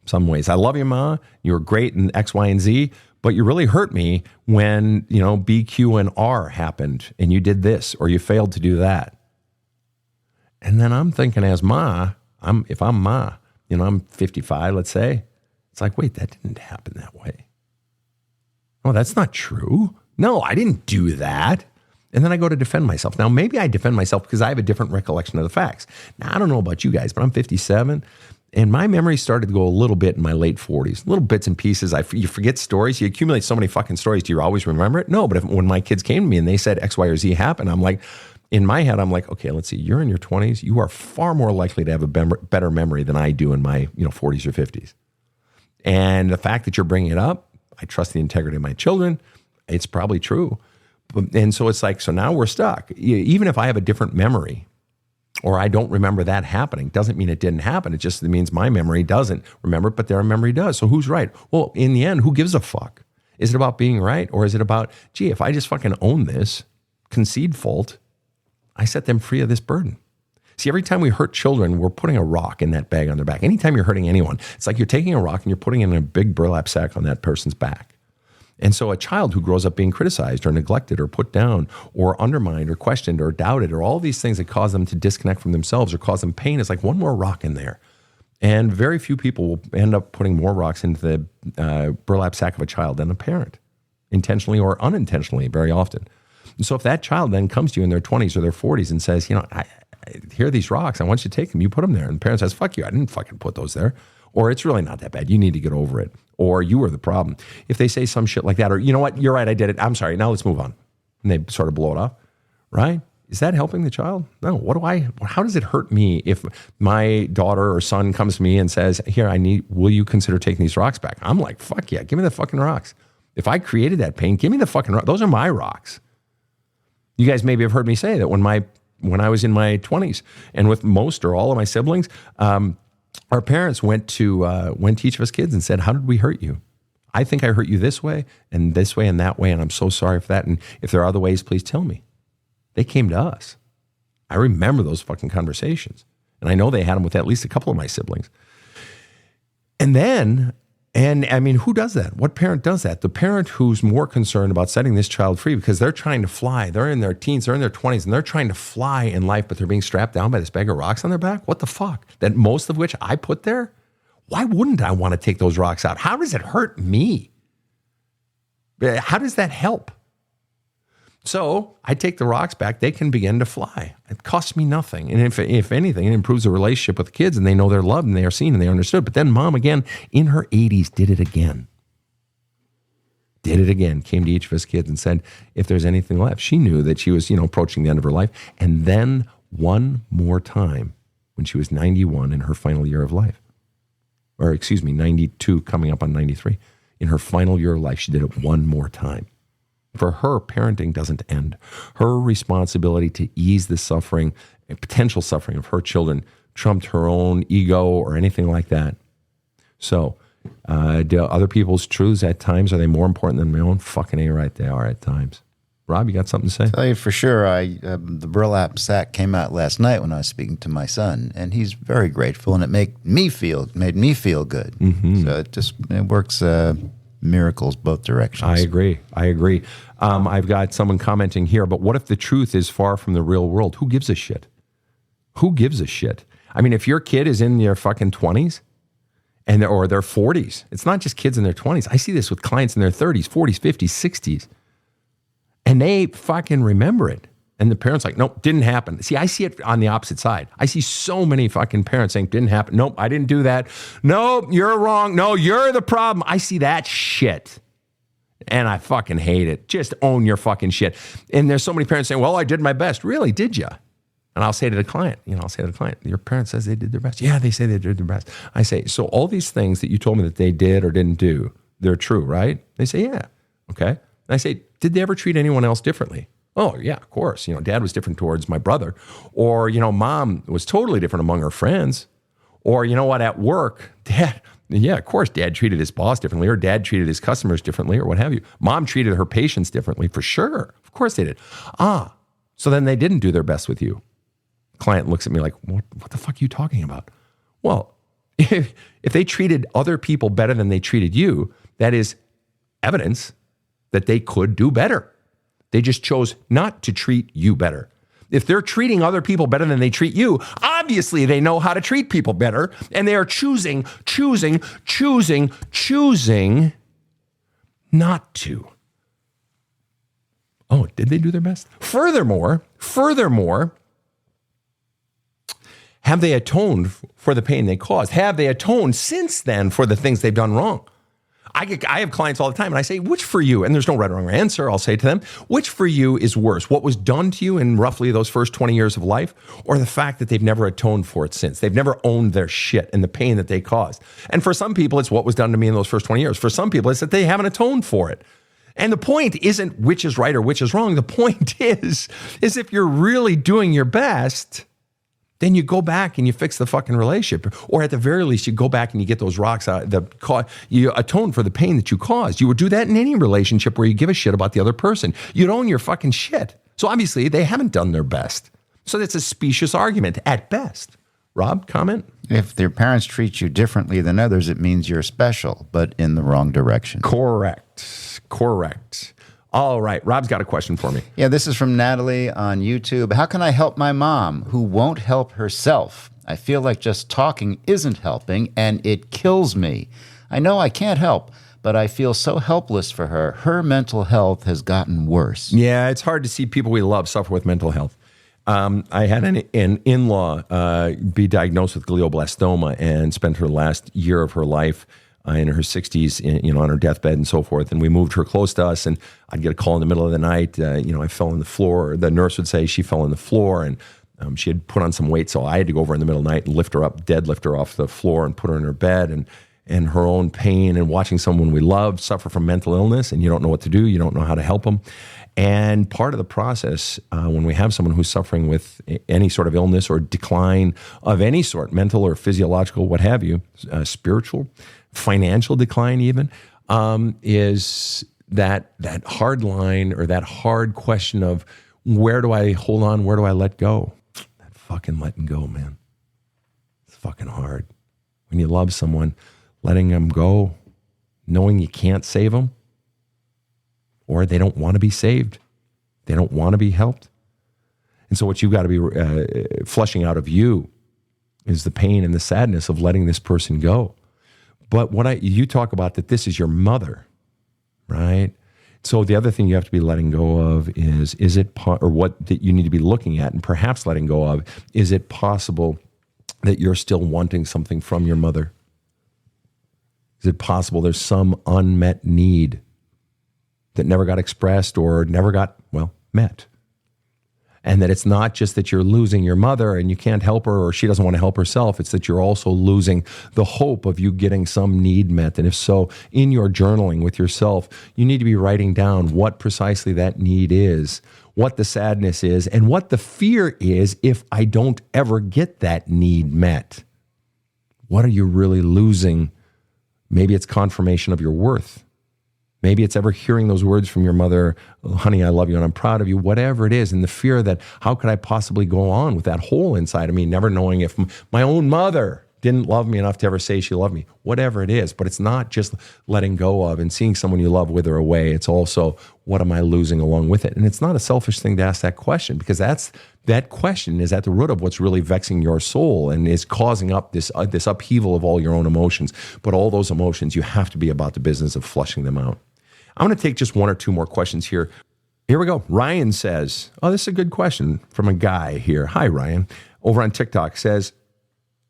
Speaker 1: Some ways. I love you, Ma. You were great in X, Y, and Z, but you really hurt me when, B, Q, and R happened and you did this or you failed to do that. And then I'm thinking as Ma, if I'm Ma, I'm 55, let's say. It's like, wait, that didn't happen that way. Oh, that's not true. No, I didn't do that. And then I go to defend myself. Now, maybe I defend myself because I have a different recollection of the facts. Now, I don't know about you guys, but I'm 57. And my memory started to go a little bit in my late 40s, little bits and pieces. You forget stories. You accumulate so many fucking stories. Do you always remember it? No, but when my kids came to me and they said X, Y, or Z happened, I'm like, in my head, I'm like, okay, let's see. You're in your 20s. You are far more likely to have a better memory than I do in my 40s or 50s. And the fact that you're bringing it up, I trust the integrity of my children. It's probably true. And so it's like, so now we're stuck. Even if I have a different memory, or I don't remember that happening, doesn't mean it didn't happen. It just means my memory doesn't remember it, but their memory does. So who's right? Well, in the end, who gives a fuck? Is it about being right? Or is it about, gee, if I just fucking own this, concede fault, I set them free of this burden. See, every time we hurt children, we're putting a rock in that bag on their back. Anytime you're hurting anyone, it's like you're taking a rock and you're putting it in a big burlap sack on that person's back. And so a child who grows up being criticized or neglected or put down or undermined or questioned or doubted or all these things that cause them to disconnect from themselves or cause them pain is like one more rock in there. And very few people will end up putting more rocks into the burlap sack of a child than a parent, intentionally or unintentionally very often. And so if that child then comes to you in their 20s or their 40s and says, here are these rocks. I want you to take them. You put them there. And the parent says, fuck you. I didn't fucking put those there. Or it's really not that bad. You need to get over it. Or you were the problem. If they say some shit like that, or you know what? You're right. I did it. I'm sorry. Now let's move on. And they sort of blow it off. Right? Is that helping the child? No. How does it hurt me if my daughter or son comes to me and says, here, will you consider taking these rocks back? I'm like, fuck yeah. Give me the fucking rocks. If I created that pain, give me the fucking rocks. Those are my rocks. You guys maybe have heard me say that when I was in my 20s and with most or all of my siblings, our parents went to each of us kids and said, how did we hurt you? I think I hurt you this way and that way, and I'm so sorry for that. And if there are other ways, please tell me. They came to us. I remember those fucking conversations. And I know they had them with at least a couple of my siblings. And I mean, who does that? What parent does that? The parent who's more concerned about setting this child free because they're trying to fly. They're in their teens, they're in their 20s, and they're trying to fly in life, but they're being strapped down by this bag of rocks on their back? What the fuck? That most of which I put there? Why wouldn't I want to take those rocks out? How does it hurt me? How does that help? So I take the rocks back. They can begin to fly. It costs me nothing. And if anything, it improves the relationship with the kids and they know they're loved and they are seen and they are understood. But then mom, again, in her 80s, did it again. Came to each of us kids and said, if there's anything left. She knew that she was, approaching the end of her life. And then one more time when she was 91 in her final year of life. Or 92 coming up on 93. In her final year of life, she did it one more time. For her, parenting doesn't end. Her responsibility to ease the suffering, potential suffering of her children trumped her own ego or anything like that. So, do other people's truths at times, are they more important than my own? Fucking A right, they are at times. Rob, you got something to say?
Speaker 3: I'll tell you for sure, the burlap sack came out last night when I was speaking to my son, and he's very grateful, and it made me feel good. Mm-hmm. So it works miracles both directions.
Speaker 1: I agree. I've got someone commenting here, but what if the truth is far from the real world? Who gives a shit? I mean, if your kid is in their fucking 20s or their 40s, it's not just kids in their 20s. I see this with clients in their 30s, 40s, 50s, 60s, and they fucking remember it. And the parent's like, nope, didn't happen. See, I see it on the opposite side. I see so many fucking parents saying, didn't happen. Nope, I didn't do that. Nope, you're wrong. No, you're the problem. I see that shit. And I fucking hate it. Just own your fucking shit. And there's so many parents saying, well, I did my best. Really, did you? And I'll say to the client, your parent says they did their best. Yeah, they say they did their best. I say, so all these things that you told me that they did or didn't do, they're true, right? They say, yeah. Okay. And I say, did they ever treat anyone else differently? Oh, yeah, of course. Dad was different towards my brother. Or, mom was totally different among her friends. Or, at work, dad, yeah, of course, dad treated his boss differently, or dad treated his customers differently, or what have you. Mom treated her patients differently, for sure. Of course they did. So then they didn't do their best with you. Client looks at me like, what the fuck are you talking about? Well, if they treated other people better than they treated you, that is evidence that they could do better. They just chose not to treat you better. If they're treating other people better than they treat you, obviously they know how to treat people better, and they are choosing not to. Oh, did they do their best? Furthermore, have they atoned for the pain they caused? Have they atoned since then for the things they've done wrong? I have clients all the time, and I say, which for you, and there's no right or wrong answer, I'll say to them, which for you is worse, what was done to you in roughly those first 20 years of life, or the fact that they've never atoned for it since? They've never owned their shit and the pain that they caused. And for some people, it's what was done to me in those first 20 years. For some people, it's that they haven't atoned for it. And the point isn't which is right or which is wrong. The point is if you're really doing your best, then you go back and you fix the fucking relationship. Or at the very least, you go back and you get those rocks out. You atone for the pain that you caused. You would do that in any relationship where you give a shit about the other person. You'd own your fucking shit. So obviously, they haven't done their best. So that's a specious argument at best. Rob, comment?
Speaker 3: If their parents treat you differently than others, it means you're special, but in the wrong direction.
Speaker 1: Correct. All right. Rob's got a question for me.
Speaker 3: Yeah, this is from Natalie on YouTube. How can I help my mom who won't help herself? I feel like just talking isn't helping, and it kills me. I know I can't help, but I feel so helpless for her. Her mental health has gotten worse.
Speaker 1: Yeah, it's hard to see people we love suffer with mental health. I had an in-law be diagnosed with glioblastoma and spent her last year of her life in her 60s, on her deathbed and so forth. And we moved her close to us, and I'd get a call in the middle of the night. I fell on the floor. The nurse would say she fell on the floor, and she had put on some weight, so I had to go over in the middle of the night and lift her up, deadlift her off the floor and put her in her bed. And her own pain and watching someone we love suffer from mental illness, and you don't know what to do. You don't know how to help them. And part of the process, when we have someone who's suffering with any sort of illness or decline of any sort, mental or physiological, what have you, spiritual, financial decline even, is that hard line or that hard question of where do I hold on, where do I let go? That fucking letting go, man. It's fucking hard. When you love someone, letting them go, knowing you can't save them, or they don't want to be saved. They don't want to be helped. And so what you've got to be flushing out of you is the pain and the sadness of letting this person go. But you talk about that this is your mother, right? So the other thing you have to be letting go of is it or what that you need to be looking at and perhaps letting go of, is it possible that you're still wanting something from your mother? Is it possible there's some unmet need that never got expressed or never got, met? And that it's not just that you're losing your mother and you can't help her or she doesn't want to help herself. It's that you're also losing the hope of you getting some need met. And if so, in your journaling with yourself, you need to be writing down what precisely that need is, what the sadness is, and what the fear is if I don't ever get that need met. What are you really losing? Maybe it's confirmation of your worth. Maybe it's ever hearing those words from your mother, honey, I love you and I'm proud of you, whatever it is. And the fear that how could I possibly go on with that hole inside of me, never knowing if my own mother didn't love me enough to ever say she loved me, whatever it is. But it's not just letting go of and seeing someone you love wither away. It's also, what am I losing along with it? And it's not a selfish thing to ask that question, because that question is at the root of what's really vexing your soul and is causing up this upheaval of all your own emotions. But all those emotions, you have to be about the business of flushing them out. I'm going to take just one or two more questions here. Here we go. Ryan says, this is a good question from a guy here. Hi, Ryan. Over on TikTok says,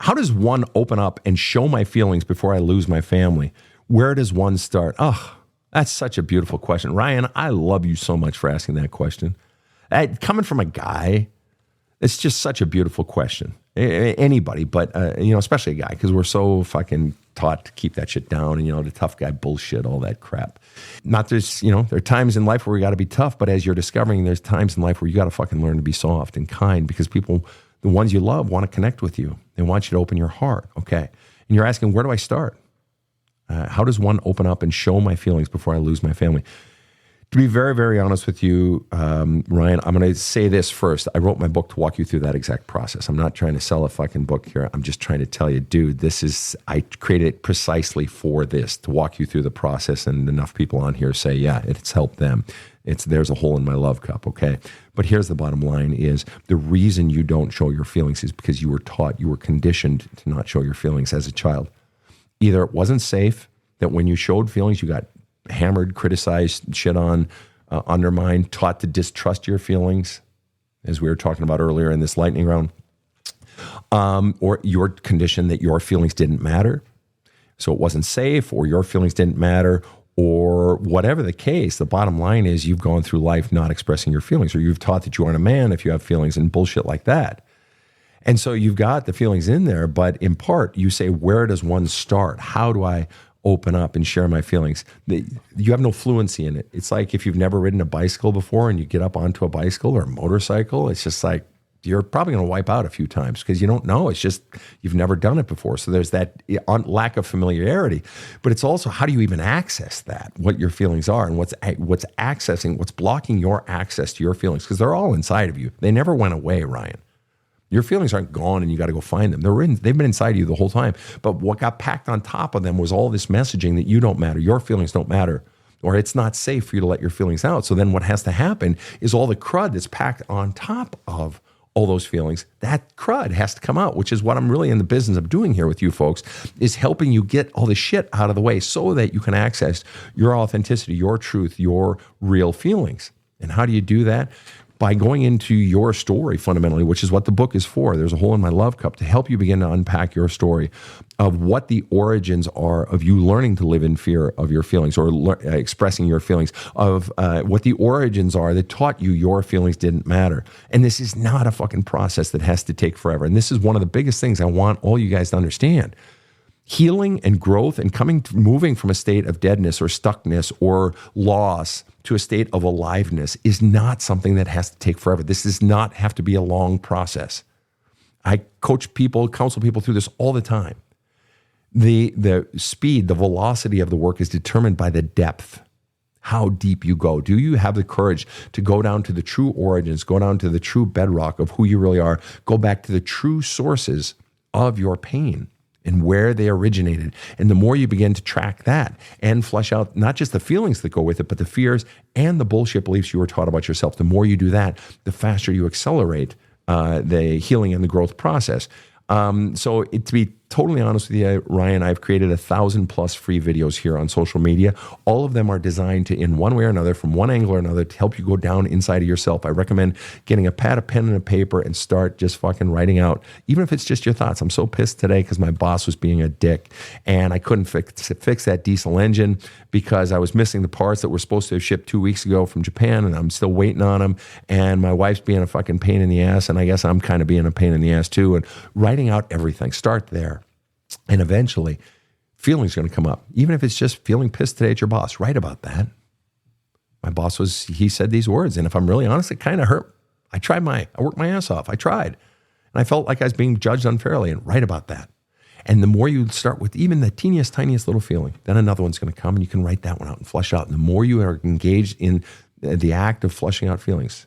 Speaker 1: how does one open up and show my feelings before I lose my family? Where does one start? Oh, that's such a beautiful question. Ryan, I love you so much for asking that question. Coming from a guy, it's just such a beautiful question. Anybody, but especially a guy, because we're so fucking taught to keep that shit down and, the tough guy bullshit, all that crap. There are times in life where we got to be tough, but as you're discovering, there's times in life where you got to fucking learn to be soft and kind, because people, the ones you love, want to connect with you. They want you to open your heart, okay? And you're asking, where do I start? How does one open up and show my feelings before I lose my family? To be very, very honest with you, Ryan, I'm going to say this first. I wrote my book to walk you through that exact process. I'm not trying to sell a fucking book here. I'm just trying to tell you, dude, I created it precisely for this, to walk you through the process. And enough people on here say, yeah, it's helped them. There's a hole in my love cup, okay? But here's the bottom line is the reason you don't show your feelings is because you were conditioned to not show your feelings as a child. Either it wasn't safe, that when you showed feelings, you got hammered, criticized, shit on, undermined, taught to distrust your feelings, as we were talking about earlier in this lightning round, or you're conditioned that your feelings didn't matter, so it wasn't safe, or your feelings didn't matter, or whatever the case. The bottom line is you've gone through life not expressing your feelings, or you've taught that you aren't a man if you have feelings and bullshit like that. And so you've got the feelings in there, but in part you say, where does one start? How do I open up and share my feelings? You have no fluency in it. It's like if you've never ridden a bicycle before and you get up onto a bicycle or a motorcycle, it's just like you're probably going to wipe out a few times because you don't know. It's just you've never done it before. So there's that lack of familiarity. But it's also, how do you even access that, what your feelings are, and what's blocking your access to your feelings? Because they're all inside of you. They never went away, Ryan. Your feelings aren't gone and you got to go find them. They've been inside of you the whole time. But what got packed on top of them was all this messaging that you don't matter, your feelings don't matter, or it's not safe for you to let your feelings out. So then what has to happen is all the crud that's packed on top of all those feelings, that crud has to come out, which is what I'm really in the business of doing here with you folks, is helping you get all the shit out of the way so that you can access your authenticity, your truth, your real feelings. And how do you do that? by going into your story fundamentally, which is what the book is for. There's a hole in my love cup to help you begin to unpack your story of what the origins are of you learning to live in fear of your feelings or expressing your feelings, of what the origins are that taught you your feelings didn't matter. And this is not a fucking process that has to take forever. And this is one of the biggest things I want all you guys to understand. Healing and growth and moving from a state of deadness or stuckness or loss to a state of aliveness is not something that has to take forever. This does not have to be a long process. I coach people, counsel people through this all the time. The speed, the velocity of the work is determined by the depth, how deep you go. Do you have the courage to go down to the true origins, go down to the true bedrock of who you really are, go back to the true sources of your pain and where they originated? And the more you begin to track that and flesh out not just the feelings that go with it, but the fears and the bullshit beliefs you were taught about yourself, the more you do that, the faster you accelerate the healing and the growth process. So to be totally honest with you, Ryan, I've created 1,000+ free videos here on social media. All of them are designed to, in one way or another, from one angle or another, to help you go down inside of yourself. I recommend getting a pad, a pen, and a paper and start just fucking writing out, even if it's just your thoughts. I'm so pissed today because my boss was being a dick and I couldn't fix that diesel engine because I was missing the parts that were supposed to have shipped 2 weeks ago from Japan, and I'm still waiting on them. And my wife's being a fucking pain in the ass, and I guess I'm kind of being a pain in the ass too. And writing out everything, start there. And eventually, feelings are going to come up. Even if it's just feeling pissed today at your boss, write about that. My boss he said these words, and if I'm really honest, it kind of hurt. I worked my ass off. I tried. And I felt like I was being judged unfairly, and write about that. And the more you start with even the teeniest, tiniest little feeling, then another one's going to come, and you can write that one out and flesh out. And the more you are engaged in the act of fleshing out feelings,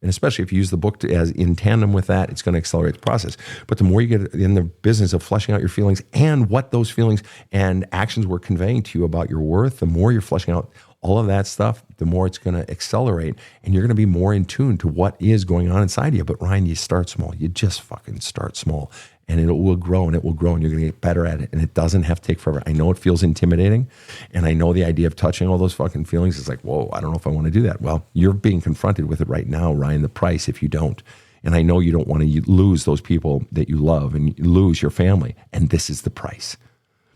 Speaker 1: and especially if you use the book as in tandem with that, it's going to accelerate the process. But the more you get in the business of fleshing out your feelings and what those feelings and actions were conveying to you about your worth, the more you're fleshing out all of that stuff, the more it's going to accelerate, and you're going to be more in tune to what is going on inside you. But Ryan, you start small. You just fucking start small, and it will grow, and it will grow, and you're going to get better at it. And it doesn't have to take forever. I know it feels intimidating, and I know the idea of touching all those fucking feelings is like, whoa, I don't know if I want to do that. Well, you're being confronted with it right now, Ryan, the price if you don't. And I know you don't want to lose those people that you love and lose your family, and this is the price.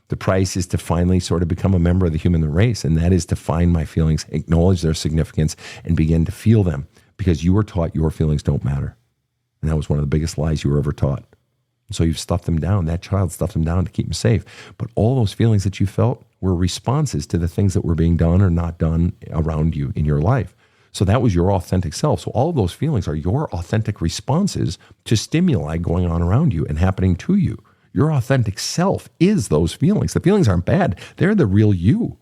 Speaker 1: The price is to finally sort of become a member of the human race, and that is to find my feelings, acknowledge their significance, and begin to feel them, because you were taught your feelings don't matter. And that was one of the biggest lies you were ever taught. So you've stuffed them down. That child stuffed them down to keep them safe. But all those feelings that you felt were responses to the things that were being done or not done around you in your life. So that was your authentic self. So all of those feelings are your authentic responses to stimuli going on around you and happening to you. Your authentic self is those feelings. The feelings aren't bad. They're the real you.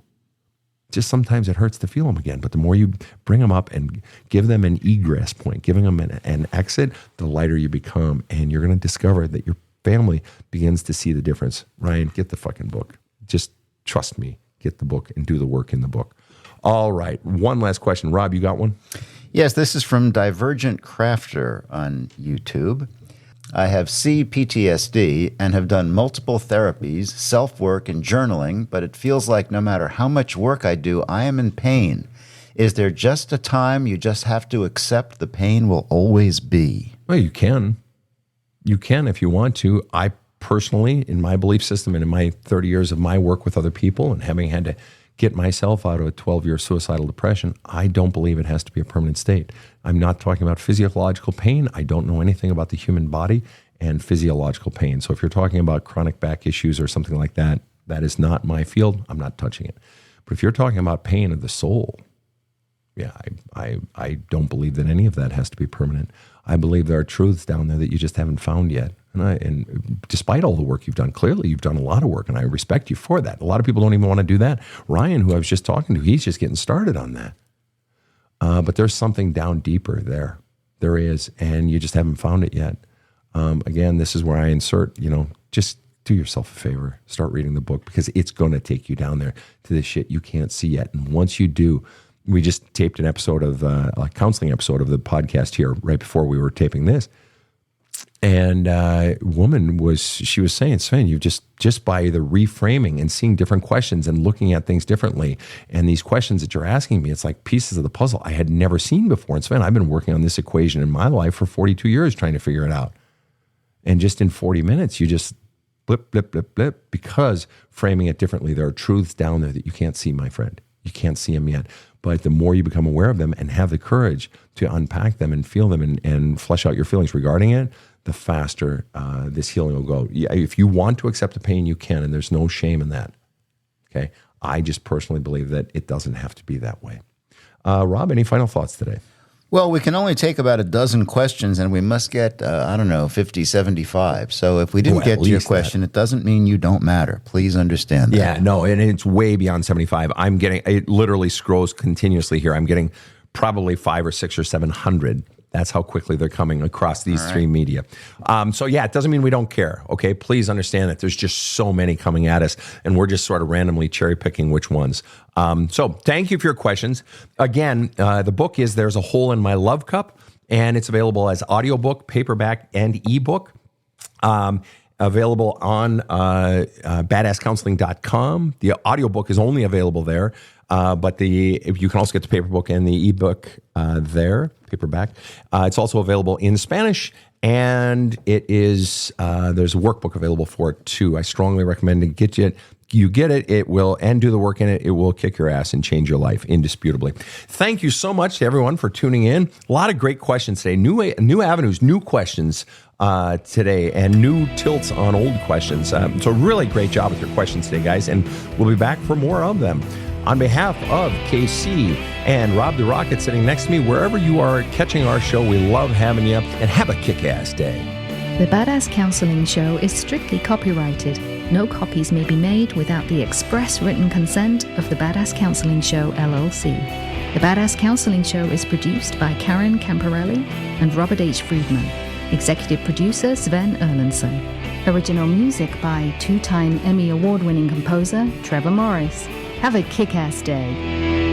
Speaker 1: Just sometimes it hurts to feel them again. But the more you bring them up and give them an egress point, giving them an exit, the lighter you become. And you're going to discover that your family begins to see the difference. Ryan, get the fucking book. Just trust me. Get the book and do the work in the book. All right. One last question. Rob, you got one?
Speaker 3: Yes, this is from Divergent Crafter on YouTube. I have CPTSD and have done multiple therapies, self-work, and journaling, but it feels like no matter how much work I do, I am in pain. Is there just a time you just have to accept the pain will always be?
Speaker 1: Well, you can. You can if you want to. I personally, in my belief system and in my 30 years of my work with other people and having had to get myself out of a 12-year suicidal depression, I don't believe it has to be a permanent state. I'm not talking about physiological pain. I don't know anything about the human body and physiological pain. So if you're talking about chronic back issues or something like that, that is not my field. I'm not touching it. But if you're talking about pain of the soul, yeah, I don't believe that any of that has to be permanent. I believe there are truths down there that you just haven't found yet. And despite all the work you've done, clearly you've done a lot of work, and I respect you for that. A lot of people don't even want to do that. Ryan, who I was just talking to, he's just getting started on that. But there's something down deeper there. There is, and you just haven't found it yet. Again, this is where I insert, just do yourself a favor. Start reading the book, because it's going to take you down there to the shit you can't see yet. And once you do, we just taped an episode of a counseling episode of the podcast here right before we were taping this. And woman was saying, Sven, you just by the reframing and seeing different questions and looking at things differently, and these questions that you're asking me, it's like pieces of the puzzle I had never seen before. And Sven, I've been working on this equation in my life for 42 years trying to figure it out. And just in 40 minutes, you just blip, blip, blip, blip, because framing it differently, there are truths down there that you can't see, my friend. You can't see them yet. But the more you become aware of them and have the courage to unpack them and feel them and flesh out your feelings regarding it, the faster this healing will go. If you want to accept the pain, you can, and there's no shame in that. Okay? I just personally believe that it doesn't have to be that way. Rob, any final thoughts today?
Speaker 3: Well, we can only take about a dozen questions, and we must get, 50, 75. So if we didn't get to your question, it doesn't mean you don't matter. Please understand that.
Speaker 1: Yeah, no, and it's way beyond 75. It literally scrolls continuously here. I'm getting probably 500 or 600 or 700. That's how quickly they're coming across these three media. So yeah, it doesn't mean we don't care. Okay, please understand that there's just so many coming at us, and we're just sort of randomly cherry picking which ones. So thank you for your questions. Again, the book is There's a Hole in My Love Cup, and it's available as audiobook, paperback, and ebook. Available on badasscounseling.com. The audiobook is only available there. But if you can also get the paper book and the ebook there, paperback. It's also available in Spanish, and it is there's a workbook available for it too. I strongly recommend to get it. You get it, it will, and do the work in it. It will kick your ass and change your life indisputably. Thank you so much to everyone for tuning in. A lot of great questions today. New avenues, new questions today, and new tilts on old questions. So really great job with your questions today, guys, and we'll be back for more of them. On behalf of KC and Rob the Rocket sitting next to me, wherever you are catching our show, we love having you, and have a kick-ass day.
Speaker 2: The Badass Counseling Show is strictly copyrighted. No copies may be made without the express written consent of the Badass Counseling Show, LLC. The Badass Counseling Show is produced by Karen Camparelli and Robert H. Friedman. Executive producer Sven Erlandson. Original music by two-time Emmy Award-winning composer Trevor Morris. Have a kick-ass day.